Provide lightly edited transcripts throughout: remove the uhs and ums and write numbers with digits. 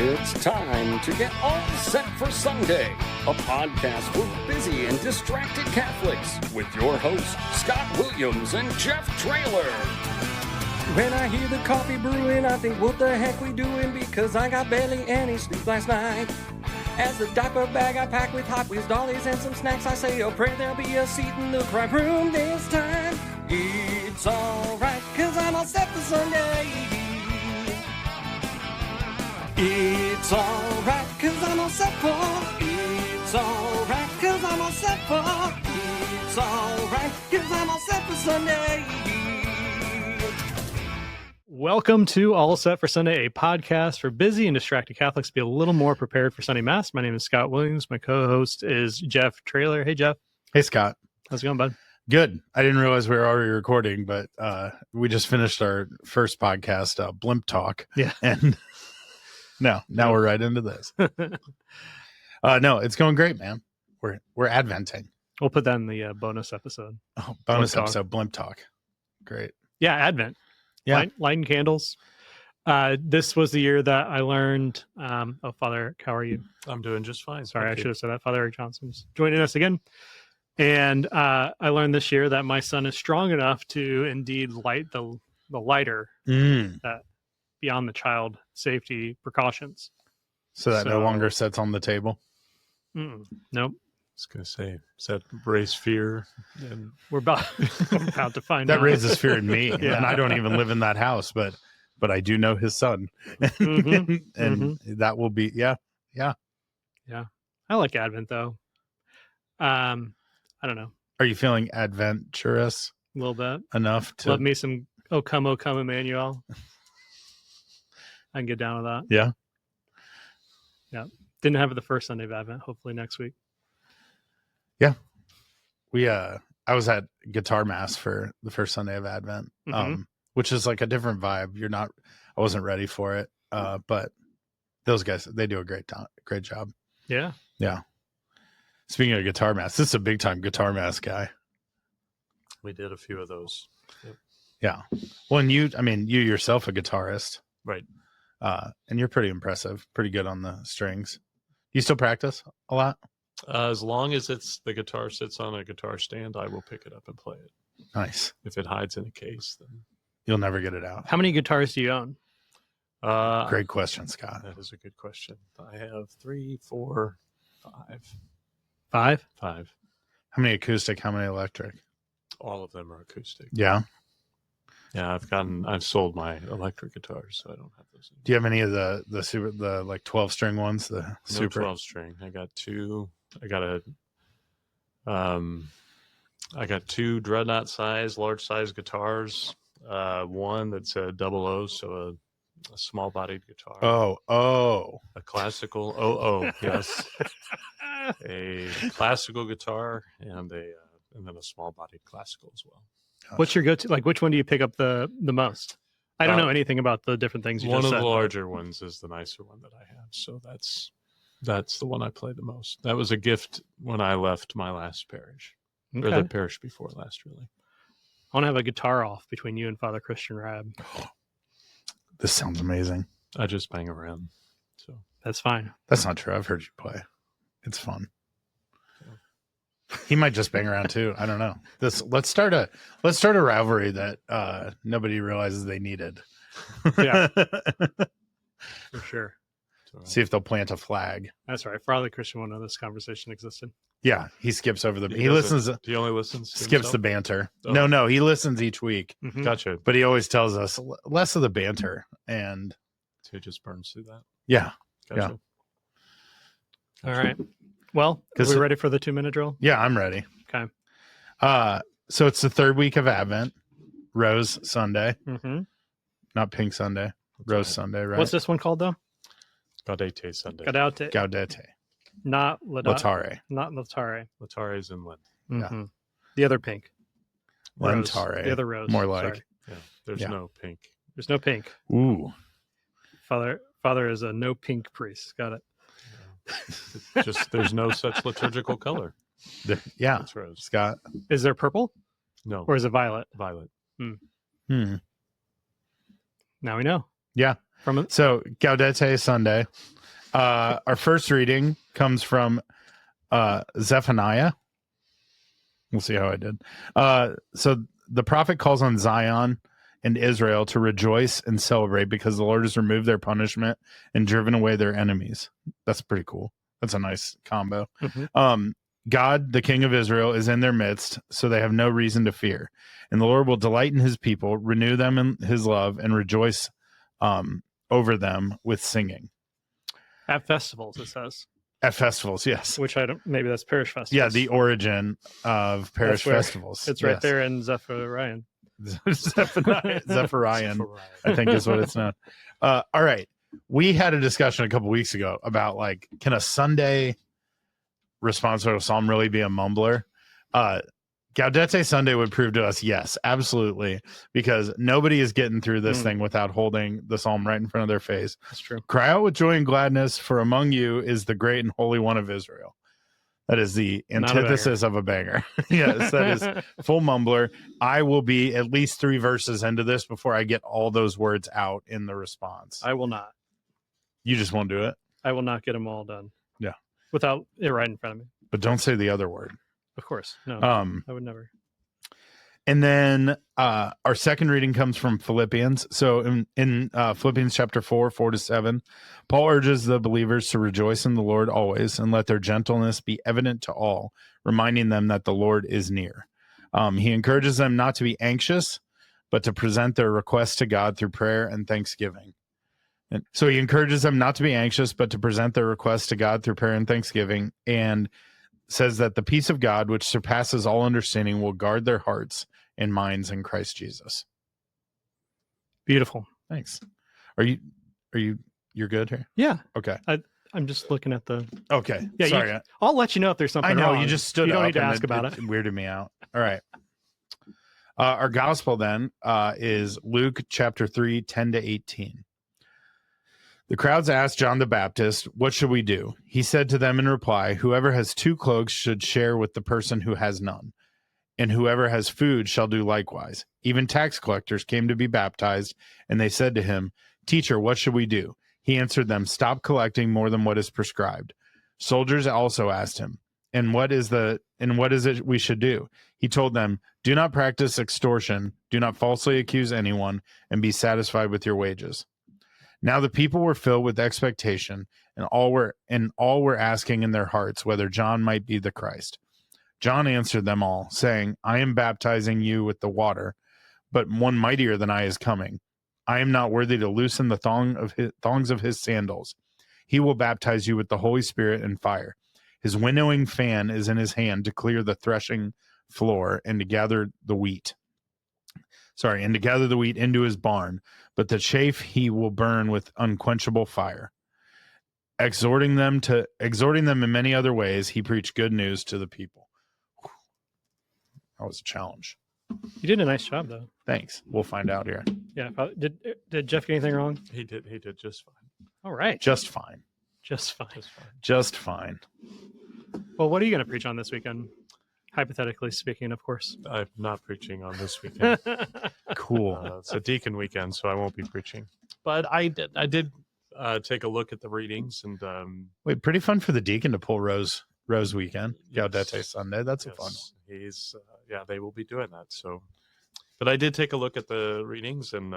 It's time to get all set for Sunday, a podcast for busy and distracted Catholics with your hosts, Scott Williams and Jeff Traylor. When I hear the coffee brewing, I think, what the heck we doing? Because I got barely any sleep last night. As the diaper bag I pack with Hot Wheels dollies and some snacks, I say, oh, pray there'll be a seat in the crime room this time. It's alright, cause I'm all set for Sunday. It's alright, cause I'm all set for. It's alright, cause I'm all set for. It's alright, cause I'm all set for Sunday. Welcome to All Set for Sunday, a podcast for busy and distracted Catholics to be a little more prepared for Sunday Mass. My name is Scott Williams. My co-host is Jeff Traylor. Hey, Jeff. Hey, Scott. How's it going, bud? Good. I didn't realize we were already recording, but we just finished our first podcast, Blimp Talk. Yeah. And now we're right into this. No, it's going great, man. We're adventing. We'll put that in the bonus episode. Oh, bonus Blimp episode, Blimp Talk. Great. Yeah, Advent. Yeah. Lighting candles. This was the year that I learned. Father Eric, how are you? I'm doing just fine. Sorry, I Thank should you. have said that. Father Eric Johnson's joining us again. And I learned this year that my son is strong enough to indeed light the lighter beyond the child safety precautions. So that no So- longer sits on the table. Nope. I was going to say, does that raise fear? And We're about to find That out. raises fear in me. Yeah. And I don't even live in that house, but I do know his son. Mhm. And that will be, yeah. I like Advent though. I don't know, Are you feeling adventurous a little bit. enough to Love me some O come, Emmanuel. I can get down with that. Yeah. Didn't have it the first Sunday of Advent. Hopefully next week. I was at guitar mass for the first Sunday of Advent, which is like a different vibe. I wasn't ready for it. But those guys, they do a great job. Yeah. Yeah. Speaking of guitar mass, this is a big time guitar mass guy. we did a few of those. Yeah. Well, and you yourself a guitarist, Right. and you're pretty impressive, pretty good on the strings. You still practice a lot? As long as the guitar sits on a guitar stand, I will pick it up and play it. Nice. If it hides in a case, then You'll never get it out. How many guitars do you own? Great question, Scott. That is a good question. I have 3, 4, 5? 5. How many acoustic? How many electric? All of them are acoustic. Yeah. Yeah, I've sold my electric guitars, so I don't have those. Do you have any of the super, the like 12 string ones? The No super 12 string. I got 2. I got 2 dreadnought size, large size guitars. One that's a double O, so a small bodied guitar. Oh. A classical yes. A classical guitar and then a small bodied classical as well. What's your go-to? Like, which one do you pick up the most? I don't know anything about the different things you One just of said. the larger ones is the nicer one that I have. So that's the one I play the most. That was a gift when I left my last parish. Or Okay. the parish before last, really. I want to have a guitar off between you and Father Christian Rab. This sounds amazing. I just bang around. So That's fine. That's not true. I've heard you play. It's fun. He might just bang around too. I don't know. Let's start a rivalry that nobody realizes they needed. Yeah. For sure. so See if they'll plant a flag. That's right. Father Christian won't know this conversation existed. Yeah, he skips over he doesn't- listens, He only listens. To skips the himself? banter. Oh. No, he listens each week, Mhm. Gotcha. but he always tells us less of the banter. And So he just burns through that. yeah, Gotcha. All right. Well, are 'Cause we ready for the 2-minute drill? yeah, I'm ready. Okay. So it's the third week of Advent, Rose Sunday, Mm-hmm. not Pink Sunday, That's Rose right. Sunday, right? What's this one called, though? Gaudete Sunday. Gaudete. Gaudete, Not Laetare, Not Laetare. Laetare is in Lent. Yeah. Mhm. The other pink. Rose. Lentare, The other rose. more like. Sorry. Yeah. There's Yeah. no pink. There's no pink. Ooh, Father is a no pink priest. Got it. Just there's no such liturgical color. yeah, It's rose. Scott. Is there purple No. or is it violet? Violet. Hmm. Now we know. Yeah. From So Gaudete Sunday, Our first reading comes from Zephaniah. We'll see how I did. So the prophet calls on Zion and Israel to rejoice and celebrate because the Lord has removed their punishment and driven away their enemies. That's pretty cool. That's a nice combo. Mhm. God, the King of Israel, is in their midst, so they have no reason to fear. And the Lord will delight in his people, renew them in his love, and rejoice over them with singing. At festivals, it says. At festivals, yes. Which I don't. Maybe that's parish festivals. Yeah, the origin of parish That's where festivals. It's right there in Zephaniah. Zephaniah, I think is what it's known. All right. We had a discussion a couple weeks ago about like, can a Sunday responsorial psalm really be a mumbler? Gaudete Sunday would prove to us, yes, absolutely, because nobody is getting through this thing without holding the psalm right in front of their face. That's true. Cry out with joy and gladness, for among you is the great and holy one of Israel. That is the antithesis of a banger. Yes, that is full mumbler. I will be at least 3 verses into this before I get all those words out in the response. I will not. You just won't do it? I will not get them all done. Yeah. Without it right in front of me. But don't say the other word. Of course. No, I would never. And then our second reading comes from Philippians. So in Philippians chapter 4:4-7, Paul urges the believers to rejoice in the Lord always and let their gentleness be evident to all, reminding them that the Lord is near. He encourages them not to be anxious, but to present their requests to God through prayer and thanksgiving. And so he encourages them not to be anxious, but to present their requests to God through prayer and thanksgiving, and says that the peace of God, which surpasses all understanding, will guard their hearts and minds in Christ Jesus. Beautiful. Thanks. You're good here? Yeah. Okay. I'm just looking at the. Okay. Yeah. Sorry. I'll let you know if there's something I know wrong. you just stood You don't up need to and ask about it. It weirded me out. All right. Our gospel then is Luke chapter 3:10-18. The crowds asked John the Baptist, "What should we do?" He said to them in reply, "Whoever has 2 cloaks should share with the person who has none, and whoever has food shall do likewise." Even tax collectors came to be baptized, and they said to him, "Teacher, what should we do?" He answered them, "Stop collecting more than what is prescribed." Soldiers also asked him, "And what is it we should do?" He told them, "Do not practice extortion, do not falsely accuse anyone, and be satisfied with your wages." Now the people were filled with expectation, and all were asking in their hearts whether John might be the Christ. John answered them all, saying, "I am baptizing you with the water, but one mightier than I is coming. I am not worthy to loosen the thongs of his sandals. He will baptize you with the Holy Spirit and fire. His winnowing fan is in his hand to clear the threshing floor and to gather the wheat into his barn, but the chaff he will burn with unquenchable fire." Exhorting them in many other ways, he preached good news to the people. That was a challenge. You did a nice job, though. Thanks. We'll find out here. Yeah. Did Jeff get anything wrong? He did just fine. All right. Just fine. Just fine. Just fine. Well, what are you going to preach on this weekend? Hypothetically speaking, of course. I'm not preaching on this weekend. Cool. It's a deacon weekend, so I won't be preaching. But I did take a look at the readings, and Wait, pretty fun for the deacon to pull Rose weekend. Yes. Gaudete Sunday. That's a fun one. He's they will be doing that. So, but I did take a look at the readings, and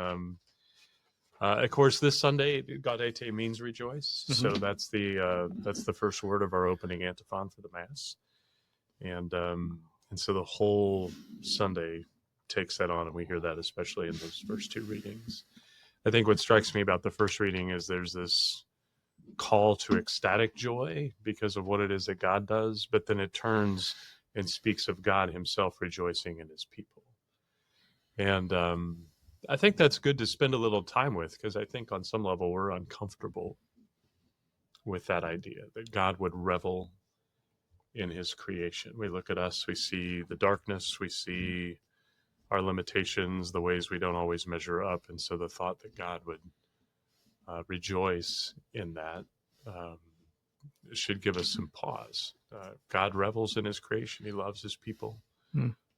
of course, this Sunday, Gaudete means rejoice. Mhm. So that's the first word of our opening antiphon for the Mass, and so the whole Sunday takes that on, and we hear that especially in those first 2 readings. I think what strikes me about the first reading is there's this call to ecstatic joy because of what it is that God does, but then it turns and speaks of God himself rejoicing in his people. And I think that's good to spend a little time with, because I think on some level we're uncomfortable with that idea that God would revel in his creation. We look at us, we see the darkness, we see our limitations, the ways we don't always measure up. And so the thought that God would rejoice in that should give us some pause. God revels in his creation. He loves his people.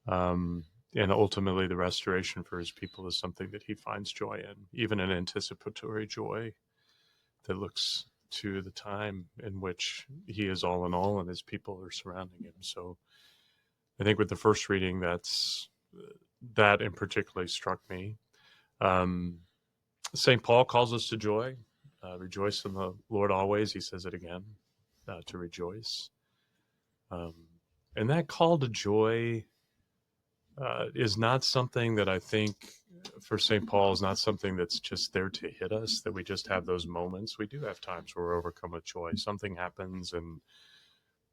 And ultimately the restoration for his people is something that he finds joy in, even an anticipatory joy that looks to the time in which he is all in all and his people are surrounding him. So I think with the first reading, that in particular struck me. St. Paul calls us to joy. Rejoice in the Lord always. He says it again, to rejoice. And that call to joy is not something that I think for St. Paul is not something that's just there to hit us, that we just have those moments. We do have times where we're overcome with joy. Something happens and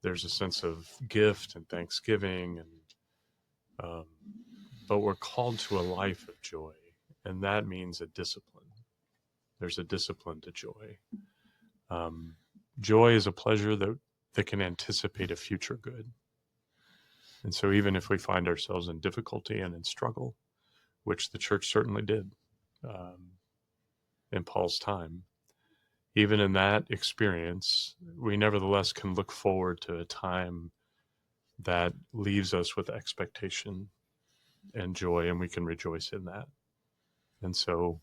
there's a sense of gift and thanksgiving, and but we're called to a life of joy, and that means a discipline. There's a discipline to joy. Joy is a pleasure that can anticipate a future good. And so even if we find ourselves in difficulty and in struggle, which the church certainly did in Paul's time, even in that experience, we nevertheless can look forward to a time that leaves us with expectation and joy, and we can rejoice in that. And so,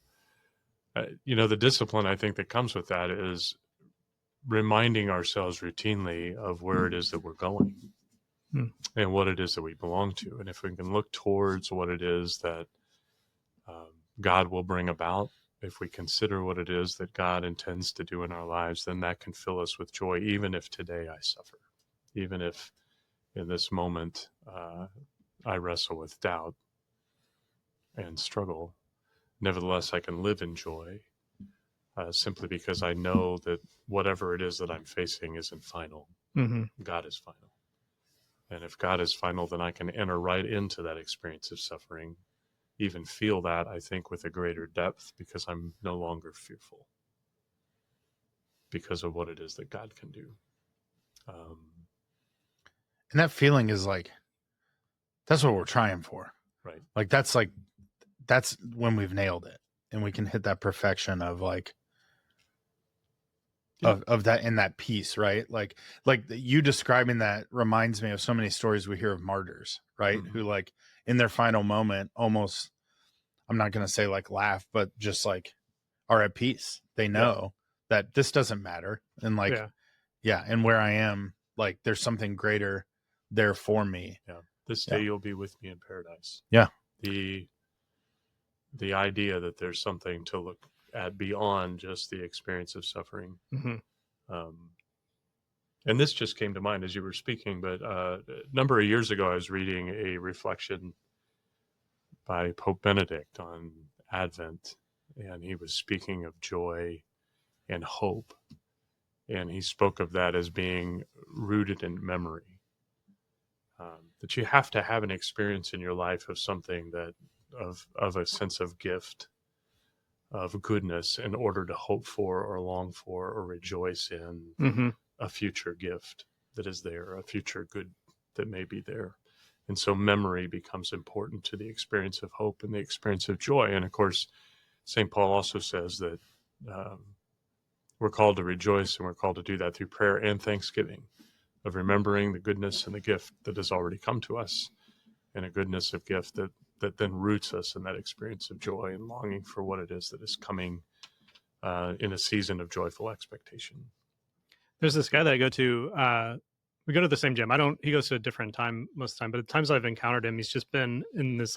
the discipline I think that comes with that is reminding ourselves routinely of where it is that we're going and what it is that we belong to. And if we can look towards what it is that God will bring about, if we consider what it is that God intends to do in our lives, then that can fill us with joy, even if today I suffer, even if in this moment I wrestle with doubt and struggle. Nevertheless, I can live in joy simply because I know that whatever it is that I'm facing isn't final. God is final. And if God is final, then I can enter right into that experience of suffering, even feel that, I think, with a greater depth, because I'm no longer fearful because of what it is that God can do. And that feeling is that's what we're trying for. Right. That's when we've nailed it, and we can hit that perfection of of that in that peace, right? Like you describing that reminds me of so many stories we hear of martyrs, right? Mm-hmm. Who in their final moment almost, I'm not going to say laugh, but just are at peace. They know that this doesn't matter. And and where I am, there's something greater there for me. Yeah. This day you'll be with me in paradise. Yeah. The idea that there's something to look at beyond just the experience of suffering. And this just came to mind as you were speaking, but a number of years ago, I was reading a reflection by Pope Benedict on Advent, and he was speaking of joy and hope. And he spoke of that as being rooted in memory. That you have to have an experience in your life of something of a sense of gift, of goodness, in order to hope for or long for or rejoice in a future gift that is there, a future good that may be there. And so memory becomes important to the experience of hope and the experience of joy. And of course, St. Paul also says that we're called to rejoice, and we're called to do that through prayer and thanksgiving, of remembering the goodness and the gift that has already come to us, and a goodness of gift that then roots us in that experience of joy and longing for what it is that is coming in a season of joyful expectation. There's this guy that I go to, we go to the same gym. He goes to a different time most of the time, but the times I've encountered him, he's just been in this,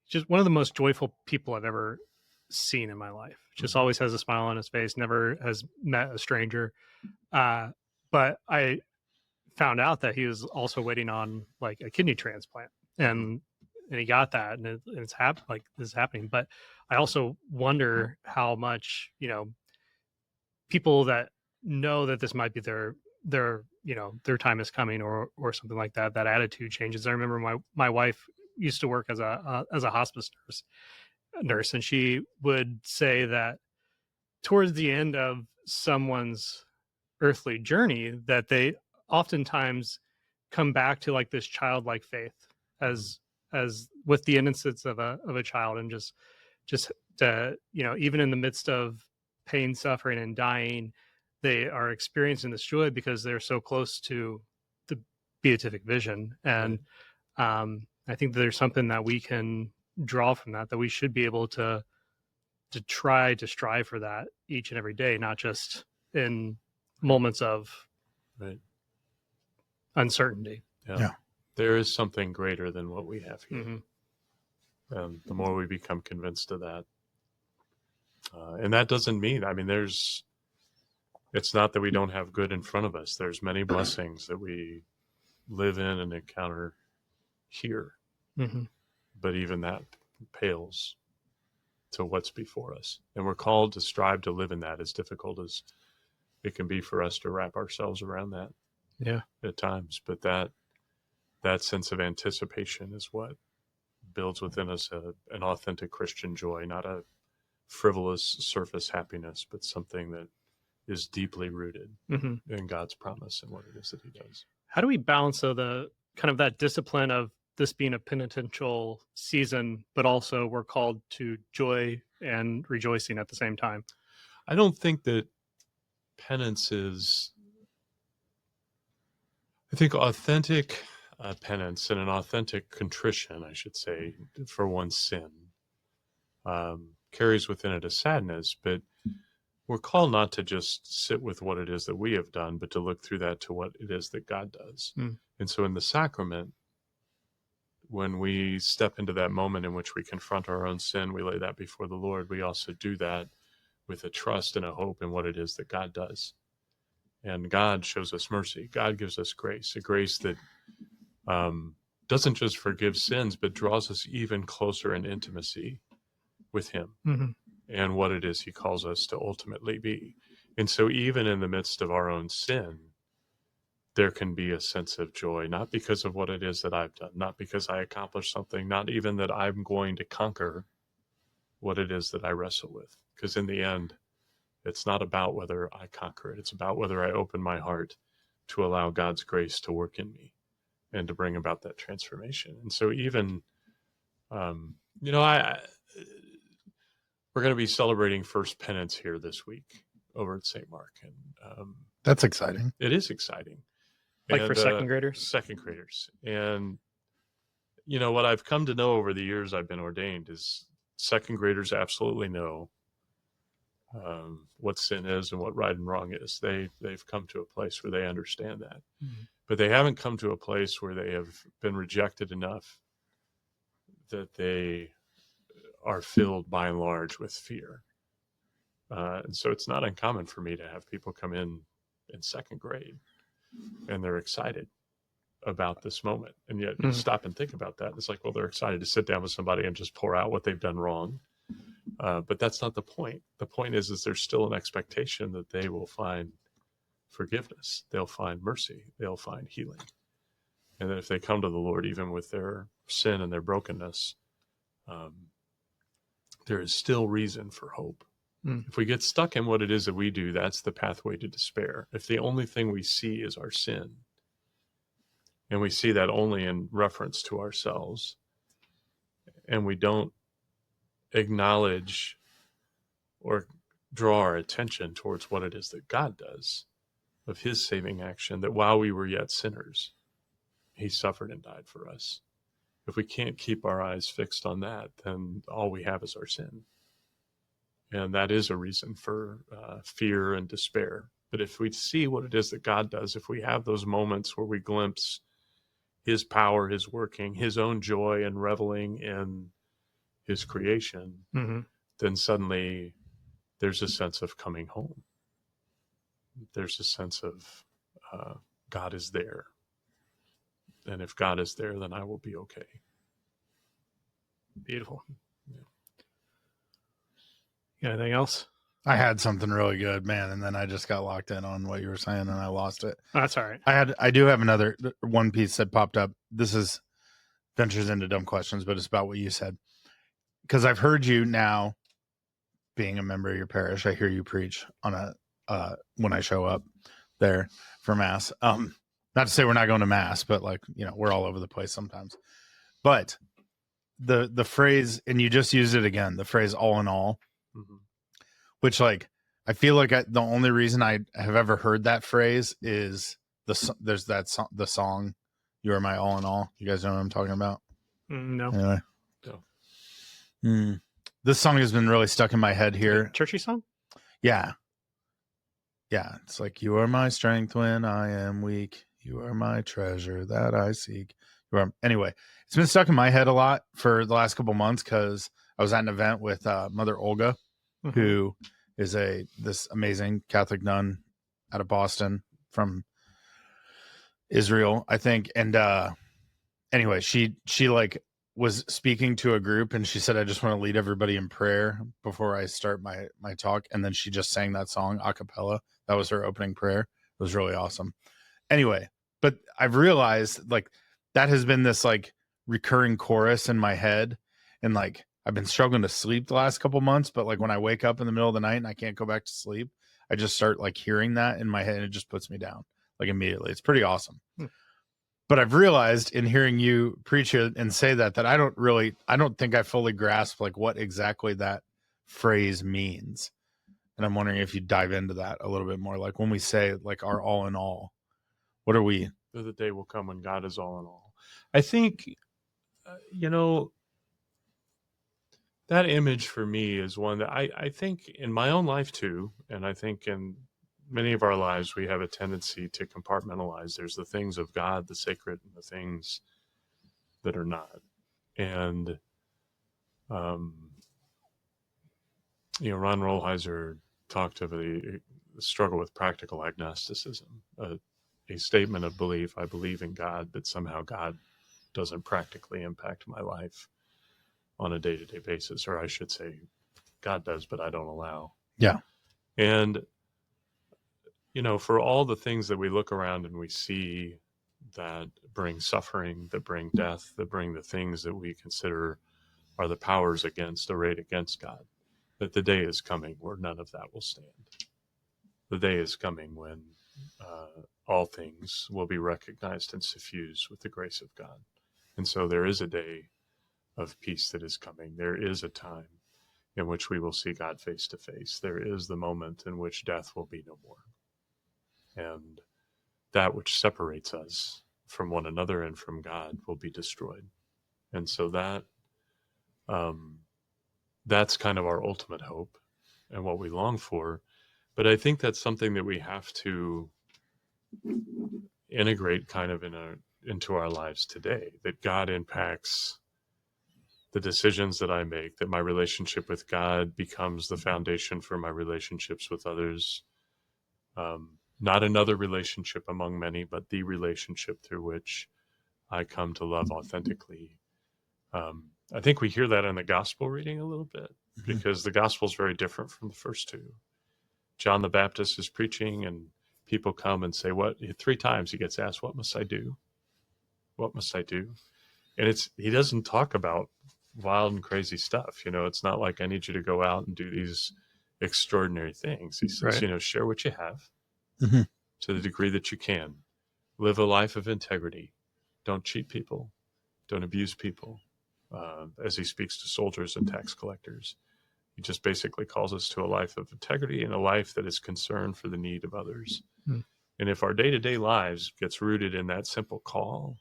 just one of the most joyful people I've ever seen in my life. Just always has a smile on his face, never has met a stranger. But I found out that he was also waiting on a kidney transplant, and he got that, and it's this is happening. But I also wonder how much, people that know that this might be their time is coming or something like that attitude changes. I remember my wife used to work as a hospice nurse, and she would say that towards the end of someone's earthly journey, that they oftentimes come back to this childlike faith as with the innocence of a child, and just even in the midst of pain, suffering, and dying, they are experiencing this joy because they're so close to the beatific vision. And I think that there's something that we can draw from that we should be able to try to strive for that each and every day, not just in moments of Right. uncertainty. Yeah. There is something greater than what we have here. Mm-hmm. The more we become convinced of that. And that doesn't mean, it's not that we don't have good in front of us. There's many blessings that we live in and encounter here. Mm-hmm. But even that pales to what's before us. And we're called to strive to live in that, as difficult as it can be for us to wrap ourselves around that. Yeah. At times. But that sense of anticipation is what builds within us an authentic Christian joy, not a frivolous surface happiness, but something that is deeply rooted Mm-hmm. in God's promise and what it is that he does. How do we balance though the kind of that discipline of this being a penitential season, but also we're called to joy and rejoicing at the same time? I don't think that penance is, I think authentic penance and an authentic contrition, I should say, for one's sin carries within it a sadness, but we're called not to just sit with what it is that we have done, but to look through that to what it is that God does. And so in the sacrament, when we step into that moment in which we confront our own sin, we lay that before the Lord, we also do that with a trust and a hope in what it is that God does. And God shows us mercy. God gives us grace, a grace that doesn't just forgive sins, but draws us even closer in intimacy with him and what it is he calls us to ultimately be. And so even in the midst of our own sin, there can be a sense of joy, not because of what it is that I've done, not because I accomplished something, not even that I'm going to conquer what it is that I wrestle with. Because in the end, it's not about whether I conquer it. It's about whether I open my heart to allow God's grace to work in me and to bring about that transformation. And so even, we're going to be celebrating First Penance here this week over at St. Mark. And That's exciting. it is exciting. Like for second graders? Second graders. And, what I've come to know over the years I've been ordained is second graders absolutely know what sin is and what right and wrong is. They've come to a place where they understand that. But they haven't come to a place where they have been rejected enough that they are filled by and large with fear. And so it's not uncommon for me to have people come in second grade and they're excited about this moment. And yet you stop and think about that. It's like, well, they're excited to sit down with somebody and just pour out what they've done wrong. But that's not the point. The point is there's still an expectation that they will find forgiveness. They'll find mercy. They'll find healing. And that if they come to the Lord, even with their sin and their brokenness, there is still reason for hope. If we get stuck in what it is that we do, that's the pathway to despair. If the only thing we see is our sin, and we see that only in reference to ourselves, and we don't acknowledge or draw our attention towards what it is that God does of his saving action, that while we were yet sinners, he suffered and died for us. If we can't keep our eyes fixed on that, then all we have is our sin. And that is a reason for fear and despair. But if we see what it is that God does, if we have those moments where we glimpse his power, his working, his own joy and reveling in his creation, then suddenly there's a sense of coming home. There's a sense of God is there. And if God is there, then I will be okay. Beautiful. Yeah. Anything else? I had something really good, man, and then I just got locked in on what you were saying and I lost it. Oh, that's all right. I do have another one piece that popped up. This is ventures into dumb questions, but it's about what you said. Because I've heard you now, being a member of your parish, I hear you preach on a when I show up there for mass. Not to say we're not going to mass, but we're all over the place sometimes. But the phrase, and you just used it again, the phrase "all in all," which I feel like the only reason I have ever heard that phrase is there's the song "You Are My All in All." You guys know what I'm talking about? No. Anyway. No. This song has been really stuck in my head here. Churchy song? Yeah. Yeah, it's like, you are my strength when I am weak. You are my treasure that I seek. Anyway, it's been stuck in my head a lot for the last couple months because I was at an event with Mother Olga, who is this amazing Catholic nun out of Boston from Israel, I think. And anyway, she like was speaking to a group, and she said, I just want to lead everybody in prayer before I start my talk. And then she just sang that song a cappella. That was her opening prayer. It was really awesome. Anyway, but I've realized like that has been this like recurring chorus in my head, and like I've been struggling to sleep the last couple months, but like when I wake up in the middle of the night and I can't go back to sleep, I just start like hearing that in my head, and it just puts me down like immediately. It's pretty awesome. But I've realized in hearing you preach it and say that I don't think I fully grasp like what exactly that phrase means. And I'm wondering if you dive into that a little bit more. Like when we say like our all in all, what are we? The day will come when God is all in all. I think, that image for me is one that I think in my own life too, and I think in many of our lives we have a tendency to compartmentalize. There's the things of God, the sacred, and the things that are not. And, Ron Rolheiser talked of the struggle with practical agnosticism, a statement of belief. I believe in God, but somehow God doesn't practically impact my life on a day-to-day basis, or I should say God does, but I don't allow. Yeah. And, for all the things that we look around and we see that bring suffering, that bring death, that bring the things that we consider are the powers arrayed against God, that the day is coming where none of that will stand. The day is coming when all things will be recognized and suffused with the grace of God. And so there is a day of peace that is coming. There is a time in which we will see God face to face. There is the moment in which death will be no more. And that which separates us from one another and from God will be destroyed. And so that's kind of our ultimate hope and what we long for. But I think that's something that we have to integrate kind of into our lives today, that God impacts the decisions that I make, that my relationship with God becomes the foundation for my relationships with others. Not another relationship among many, but the relationship through which I come to love authentically. I think we hear that in the gospel reading a little bit, because the gospel is very different from the first two. John the Baptist is preaching, and people come and say, 3 times he gets asked, what must I do? What must I do? And he doesn't talk about wild and crazy stuff. It's not like I need you to go out and do these extraordinary things. He says, Right. Share what you have to the degree that you can. Live a life of integrity. Don't cheat people. Don't abuse people. As he speaks to soldiers and tax collectors, he just basically calls us to a life of integrity and a life that is concerned for the need of others. And if our day-to-day lives gets rooted in that simple call,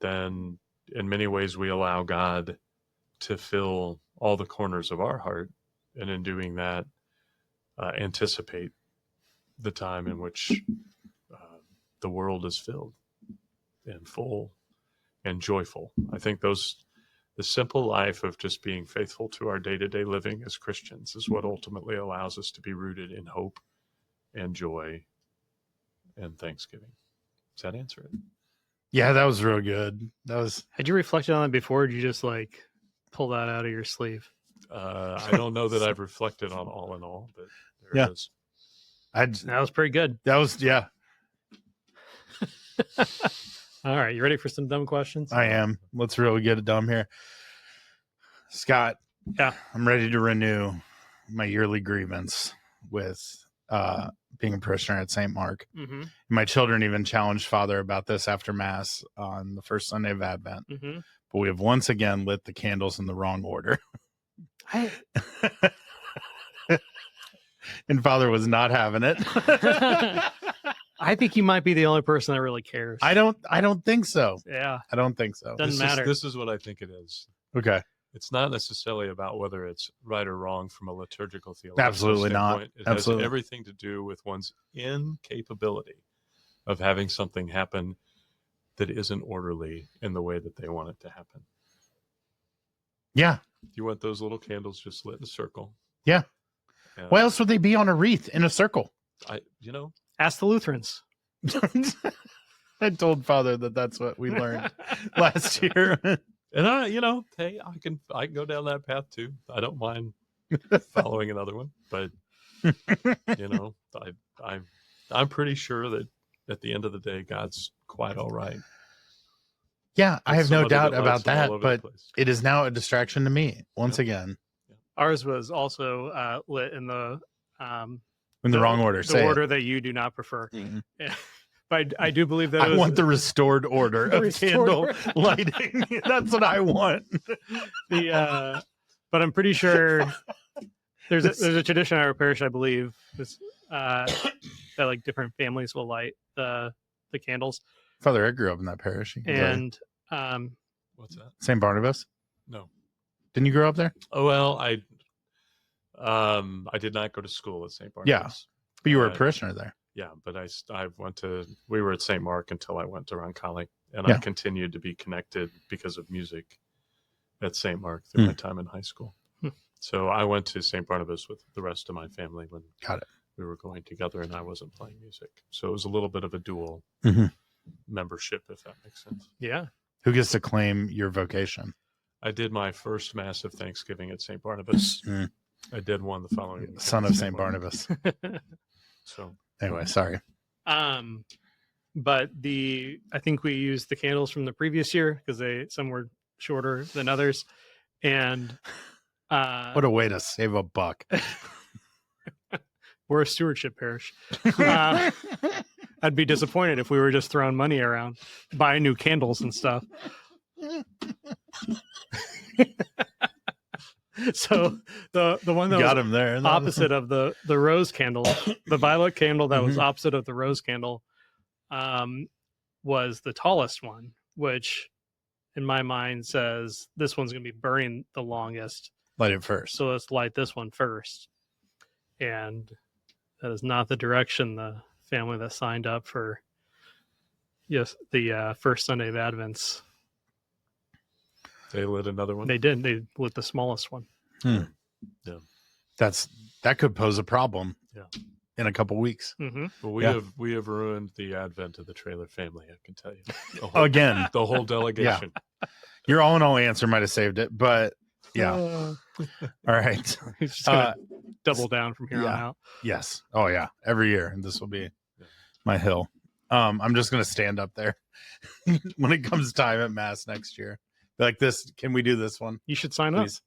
then in many ways we allow God to fill all the corners of our heart, and in doing that, anticipate the time in which the world is filled and full and joyful. I think the simple life of just being faithful to our day-to-day living as Christians is what ultimately allows us to be rooted in hope and joy and thanksgiving. Does that answer it? Yeah, that was real good. Had you reflected on it before? Or did you just like pull that out of your sleeve? I don't know that I've reflected on all in all, but there it is. That was pretty good. Yeah. All right, you ready for some dumb questions? I am. Let's really get it dumb here. Scott. Yeah. I'm ready to renew my yearly grievance with being a parishioner at St. Mark. Mm-hmm. My children even challenged Father about this after Mass on the first Sunday of Advent. Mm-hmm. But we have once again lit the candles in the wrong order. And Father was not having it. I think you might be the only person that really cares. I don't think so. Yeah. I don't think so. Doesn't matter. This is what I think it is. Okay. It's not necessarily about whether it's right or wrong from a liturgical theological Absolutely not. standpoint. It Absolutely. has everything to do with one's incapability of having something happen that isn't orderly in the way that they want it to happen. Yeah. You want those little candles just lit in a circle. Yeah. And Why else would they be on a wreath in a circle? Ask the Lutherans. I told Father that that's what we learned last year. And hey, I can go down that path too. I don't mind following another one, but I'm pretty sure that at the end of the day, God's quite all right. Yeah, I have no Somebody doubt that about lights them all that, over the but place. it is now a distraction to me once again. Ours was also lit in the In the wrong order. the Say order that you do not prefer. Mhm. But I do believe that I want the restored order The of restored candle order. lighting. That's what I want. but I'm pretty sure there's a tradition in our parish, I believe, that like different families will light the candles. Father, I grew up in that parish. He can tell you. And What's that? St. Barnabas. No. Didn't you grow up there? Oh well, I did not go to school at St. Barnabas. But you were a parishioner there. Yeah, but we were at St. Mark until I went to Roncalli, and Yeah. I continued to be connected because of music at St. Mark through my time in high school. So I went to St. Barnabas with the rest of my family when Got it. we were going together, and I wasn't playing music. So it was a little bit of a dual Mhm. membership, if that makes sense. yeah, Who gets to claim your vocation? I did my first Mass of Thanksgiving at St. Barnabas. Mm. I did one the following week Son at of St. Barnabas. So Anyway, sorry. but I think we used the candles from the previous year because some were shorter than others, and What a way to save a buck. we're a stewardship parish. I'd be disappointed if we were just throwing money around, buying new candles and stuff. So the one that Got was him there. opposite of the rose candle, the violet candle that was Mhm. opposite of the rose candle, was the tallest one, which in my mind says this one's going to be burning the longest. Light it first. So let's light this one first. And that is not the direction the family that signed up for the first Sunday of Advents. they lit another one. They did. They lit the smallest one. That could pose a problem. Yeah. In a couple weeks. Mm-hmm. Well, we have ruined the advent of the trailer family. I can tell you. Again, The whole delegation. your all in all answer might have saved it, but yeah. All right. He's just gonna double down from here on out. Yes. Oh yeah. Every year, and this will be my hill. I'm just gonna stand up there when it comes time at Mass next year. Be like this. Can we do this one, You should sign up. please?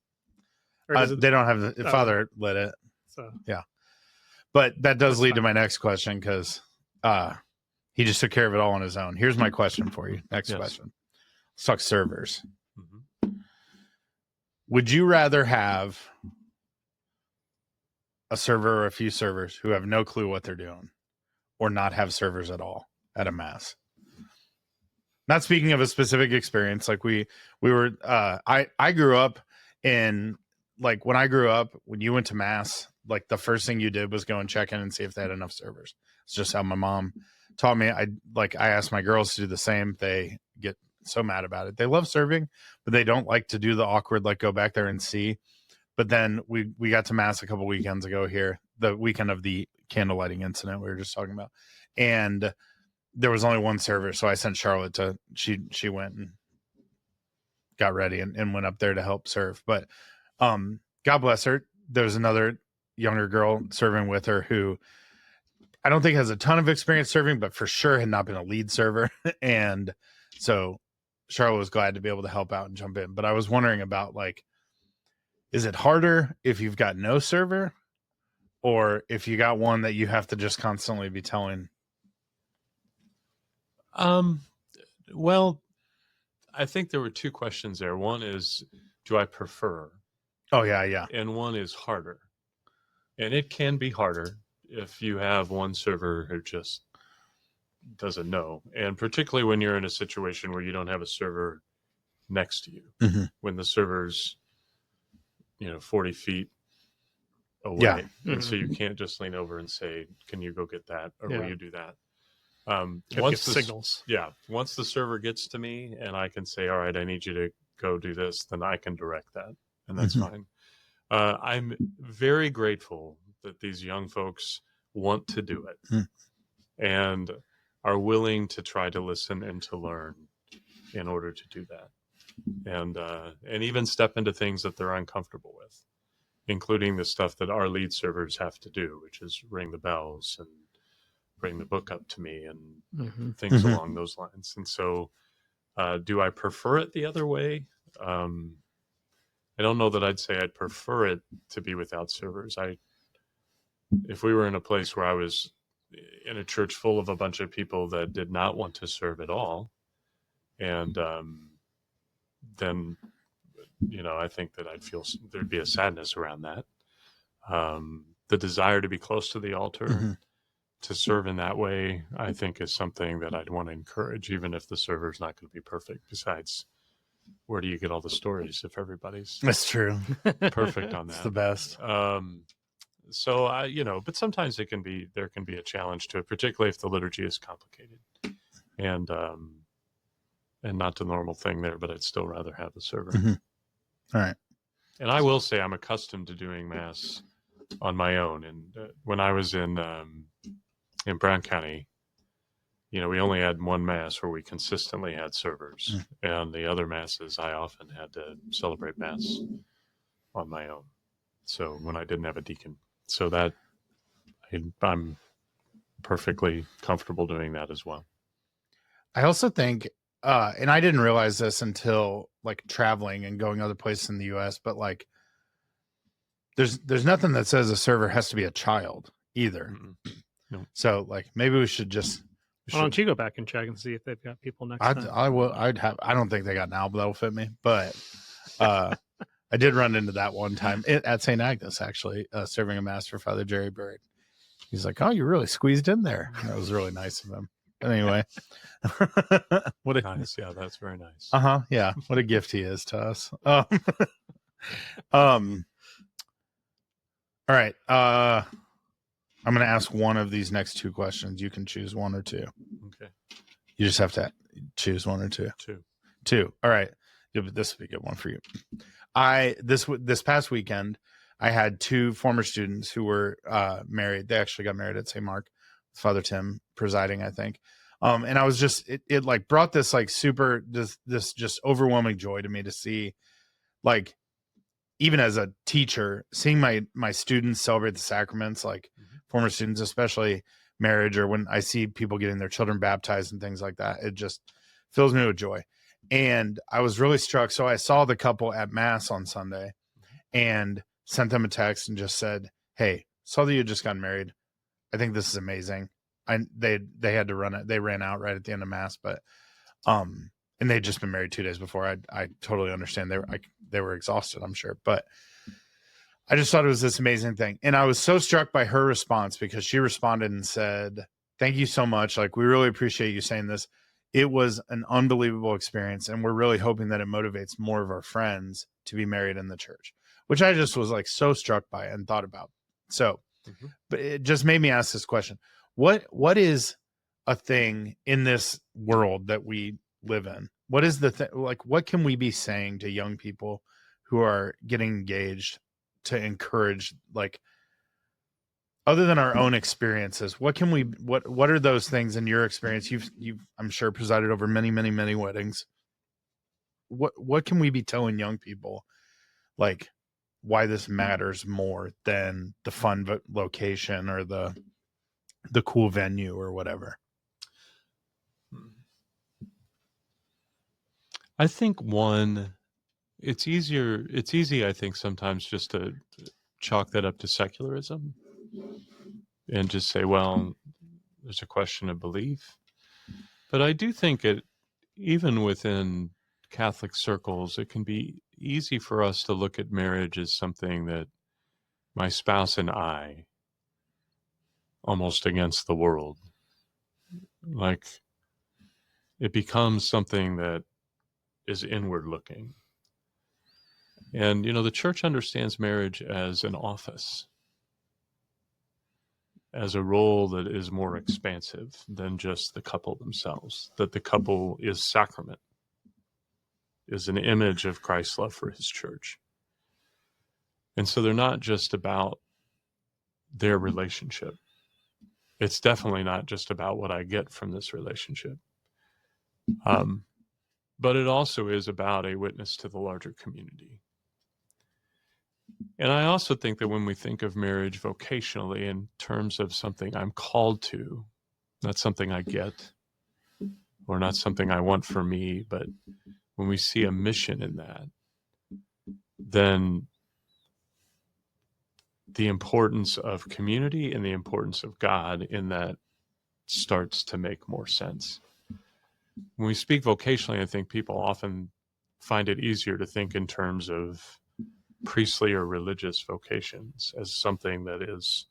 Or does it- They don't have the Oh. Father lit it, so, but that does That's lead to fine. my next question because he just took care of it all on his own. Here's my question for you. Next Yes. question. Let's talk servers. Mhm. Would you rather have a server or a few servers who have no clue what they're doing, or not have servers at all at a Mass? Not speaking of a specific experience, like we were. I grew up in, like, when I grew up, when you went to Mass, like the first thing you did was go and check in and see if they had enough servers. It's just how my mom taught me. I asked my girls to do the same. They get so mad about it. They love serving, but they don't like to do the awkward, like, go back there and see. But then we got to Mass a couple weekends ago here, the weekend of the candle lighting incident we were just talking about, and there was only one server, so I sent Charlotte to. She went and got ready and went up there to help serve. But God bless her. There was another younger girl serving with her who I don't think has a ton of experience serving, but for sure had not been a lead server. And so Charlotte was glad to be able to help out and jump in. But I was wondering about, like, is it harder if you've got no server, or if you got one that you have to just constantly be telling? Well, I think there were two questions there. One is, do I prefer? Oh yeah. And one is harder. And it can be harder if you have one server who just doesn't know. And particularly when you're in a situation where you don't have a server next to you, Mhm. when the server's 40 feet away. Yeah. And so you can't just lean over and say, can you go get that? Or will you do that? Once signals. Once the server gets to me and I can say, all right, I need you to go do this, then I can direct that. And that's fine. I'm very grateful that these young folks want to do it and are willing to try to listen and to learn in order to do that. And even step into things that they're uncomfortable with, including the stuff that our lead servers have to do, which is ring the bells and bring the book up to me and things along those lines. And so do I prefer it the other way? I don't know that I'd say I'd prefer it to be without servers. If we were in a place where I was in a church full of a bunch of people that did not want to serve at all, and then, I think that I'd feel there'd be a sadness around that. The desire to be close to the altar, to serve in that way, I think is something that I'd want to encourage, even if the server's not going to be perfect. Besides, where do you get all the stories if everybody's That's true. perfect on that? It's the best. So but sometimes there can be a challenge to it, particularly if the liturgy is complicated and not the normal thing there, but I'd still rather have the server. All right. And I will say I'm accustomed to doing Mass on my own. And when I was in Brown County, we only had one Mass where we consistently had servers, and the other Masses I often had to celebrate Mass on my own. So when I didn't have a deacon, so that I'm perfectly comfortable doing that as well. I also think, and I didn't realize this until like traveling and going other places in the U.S., but like there's nothing that says a server has to be a child either. No. So like maybe we should just. Why don't you go back and check and see if they've got people next time? I will. I don't think they got an album that'll fit me, but I did run into that one time at St. Agnes, actually, serving a Mass for Father Jerry Bird. He's like, "Oh, you really squeezed in there." That was really nice of him. But anyway, what a nice, yeah, that's very nice. Yeah, what a gift he is to us. All right. I'm going to ask one of these next two questions. You can choose one or two. Okay. You just have to choose one or two. Two. All right. This will be a good one for you. This past weekend, I had two former students who were married. They actually got married at St. Mark. Father Tim presiding, I think. And I was just, it like brought this like this just overwhelming joy to me to see, like, even as a teacher, seeing my students celebrate the sacraments, like former students, especially marriage, or when I see people getting their children baptized and things like that, it just fills me with joy. And I was really struck. So I saw the couple at Mass on Sunday and sent them a text and just said, "Hey, saw that you just got married. I think this is amazing." They had to run it. They ran out right at the end of Mass, but and they'd just been married 2 days before. I totally understand. They were exhausted, I'm sure, but I just thought it was this amazing thing. And I was so struck by her response, because she responded and said, "Thank you so much. Like, we really appreciate you saying this. It was an unbelievable experience, and we're really hoping that it motivates more of our friends to be married in the church," which I just was like so struck by and thought about. So, but it just made me ask this question. What is a thing in this world that we live in? What is the thing? Like, what can we be saying to young people who are getting engaged to encourage, like, other than our own experiences? What can we, what are those things in your experience? You've I'm sure presided over many, many, many weddings. What can we be telling young people, like, why this matters more than the fun location or the cool venue or whatever? I think it's easy, I think, sometimes just to chalk that up to secularism and just say, well, there's a question of belief. But I do think even within Catholic circles, it can be easy for us to look at marriage as something that my spouse and I, almost against the world, like, it becomes something that is inward looking. And, the church understands marriage as an office, as a role that is more expansive than just the couple themselves, that the couple is sacrament, is an image of Christ's love for his church. And so they're not just about their relationship. It's definitely not just about what I get from this relationship. But it also is about a witness to the larger community. And I also think that when we think of marriage vocationally in terms of something I'm called to, not something I get or not something I want for me, but when we see a mission in that, then the importance of community and the importance of God in that starts to make more sense. When we speak vocationally, I think people often find it easier to think in terms of priestly or religious vocations as something that is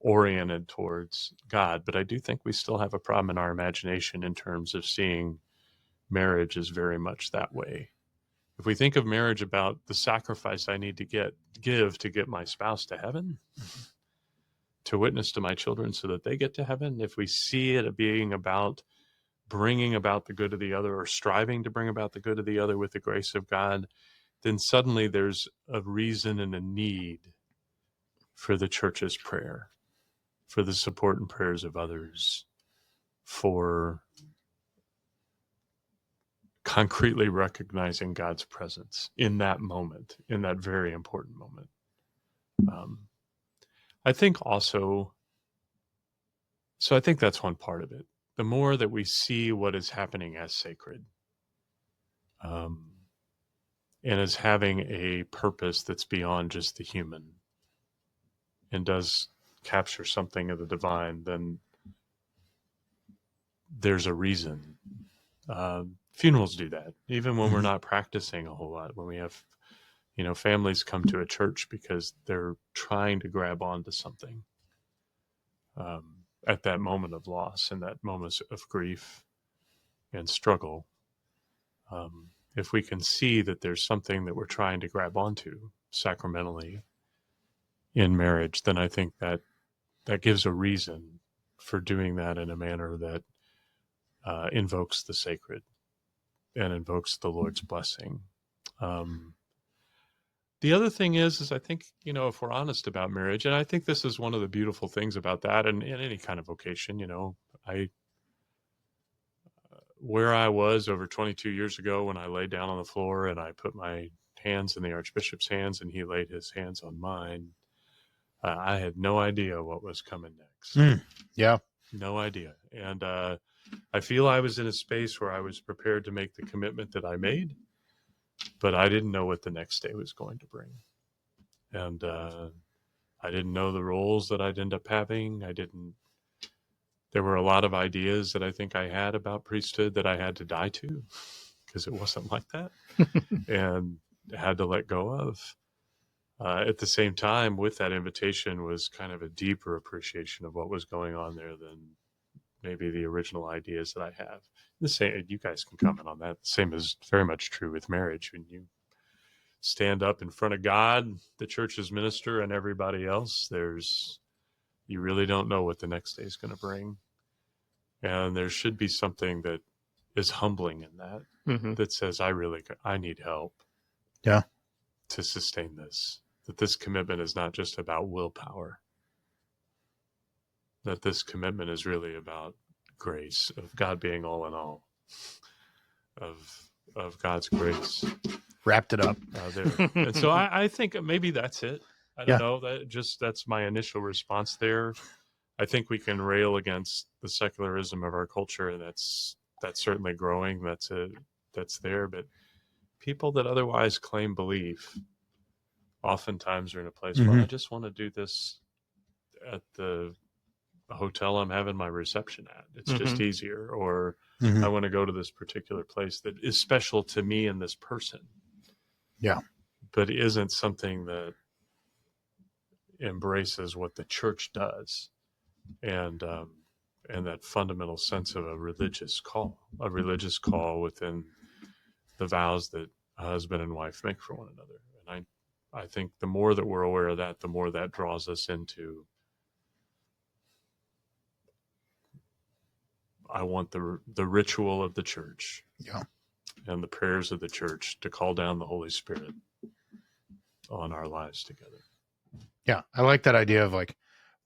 oriented towards God. But I do think we still have a problem in our imagination in terms of seeing marriage as very much that way. If we think of marriage about the sacrifice I need to give to get my spouse to heaven, to witness to my children so that they get to heaven, if we see it being about bringing about the good of the other or striving to bring about the good of the other with the grace of God, then suddenly there's a reason and a need for the church's prayer, for the support and prayers of others, for concretely recognizing God's presence in that moment, in that very important moment. I think also, so I think that's one part of it. The more that we see what is happening as sacred, and as having a purpose that's beyond just the human and does capture something of the divine, then there's a reason. Funerals do that, even when we're not practicing a whole lot, when we have, families come to a church because they're trying to grab onto something at that moment of loss and that moment of grief and struggle. If we can see that there's something that we're trying to grab onto sacramentally in marriage, then I think that gives a reason for doing that in a manner that invokes the sacred and invokes the Lord's blessing. The other thing is I think, if we're honest about marriage, and I think this is one of the beautiful things about that, and in any kind of vocation, where I was over 22 years ago when I laid down on the floor and I put my hands in the Archbishop's hands and he laid his hands on mine, I had no idea what was coming next. Yeah. No idea. And I feel I was in a space where I was prepared to make the commitment that I made, but I didn't know what the next day was going to bring. And I didn't know the roles that I'd end up having. There were a lot of ideas that I think I had about priesthood that I had to die to because it wasn't like that and had to let go of. At the same time, with that invitation was kind of a deeper appreciation of what was going on there than maybe the original ideas that I have. The same, you guys can comment on that. The same is very much true with marriage. When you stand up in front of God, the church's minister, and everybody else, you really don't know what the next day is going to bring. And there should be something that is humbling in that, that says, I need help. Yeah. To sustain this, that this commitment is not just about willpower, that this commitment is really about grace, of God being all in all, of God's grace. Wrapped it up. There. And so I think maybe that's it. I don't know. That's my initial response there. I think we can rail against the secularism of our culture, and that's certainly growing. That's there. But people that otherwise claim belief oftentimes are in a place where I just want to do this at the hotel I'm having my reception at. It's just easier. Or I want to go to this particular place that is special to me and this person. Yeah. But isn't something that embraces what the church does and that fundamental sense of a religious call within the vows that a husband and wife make for one another. And I think the more that we're aware of that, the more that draws us into, I want the ritual of the church, Yeah. and the prayers of the church to call down the Holy Spirit on our lives together. Yeah. I like that idea of like,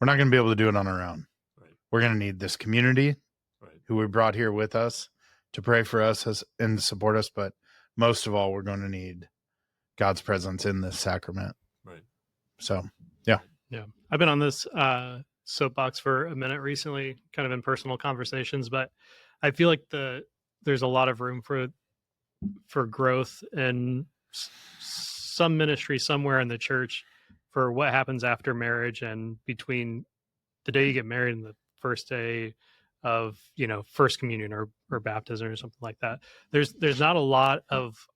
we're not going to be able to do it on our own. Right. We're going to need this community Right. who we brought here with us to pray for us and to support us. But most of all, we're going to need God's presence in this sacrament. Right. So, Yeah. I've been on this soapbox for a minute recently, kind of in personal conversations, but I feel like there's a lot of room for growth and some ministry somewhere in the church for what happens after marriage and between the day you get married and the first day of, first communion or baptism or something like that. There's not a lot of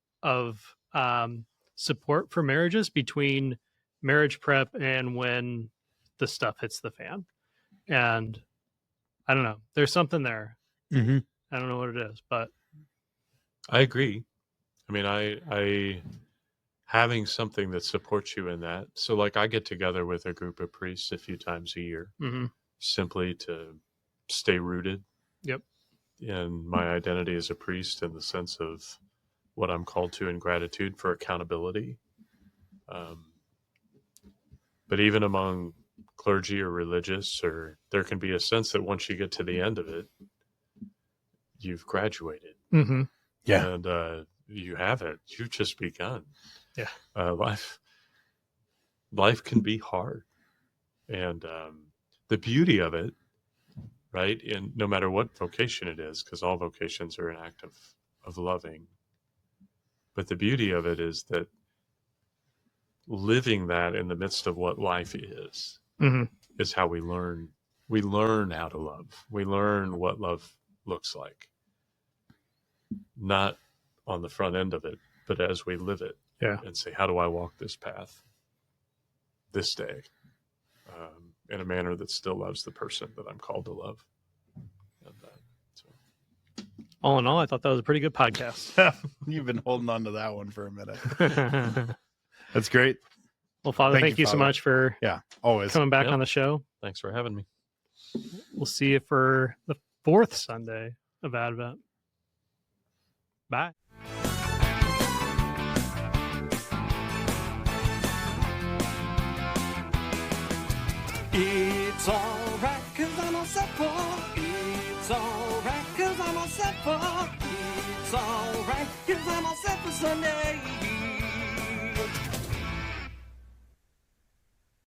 support for marriages between marriage prep and when the stuff hits the fan. And I don't know, there's something there. mm-hmm. I don't know what it is, but I agree. I mean, I having something that supports you in that. So like I get together with a group of priests a few times a year, simply to stay rooted. Yep. In my identity as a priest, in the sense of what I'm called to in gratitude for accountability. But even among clergy or religious, or there can be a sense that once you get to the end of it, you've graduated. Mm-hmm. Yeah. And you haven't. You've just begun. Yeah. Life can be hard. And the beauty of it, right, in no matter what vocation it is, because all vocations are an act of loving. But the beauty of it is that living that in the midst of what life is how we learn. We learn how to love. We learn what love looks like. Not on the front end of it, but as we live it. Yeah. And say, how do I walk this path this day in a manner that still loves the person that I'm called to love? And, all in all, I thought that was a pretty good podcast. You've been holding on to that one for a minute. That's great. Well, Father, thank you so Father. much for Always coming back Yep. on the show. Thanks for having me. We'll see you for the 4th Sunday of Advent. Bye. It's alright, cause I'm all set for. It's alright, cause I'm all set for. It's alright, cause I'm all set for Sunday.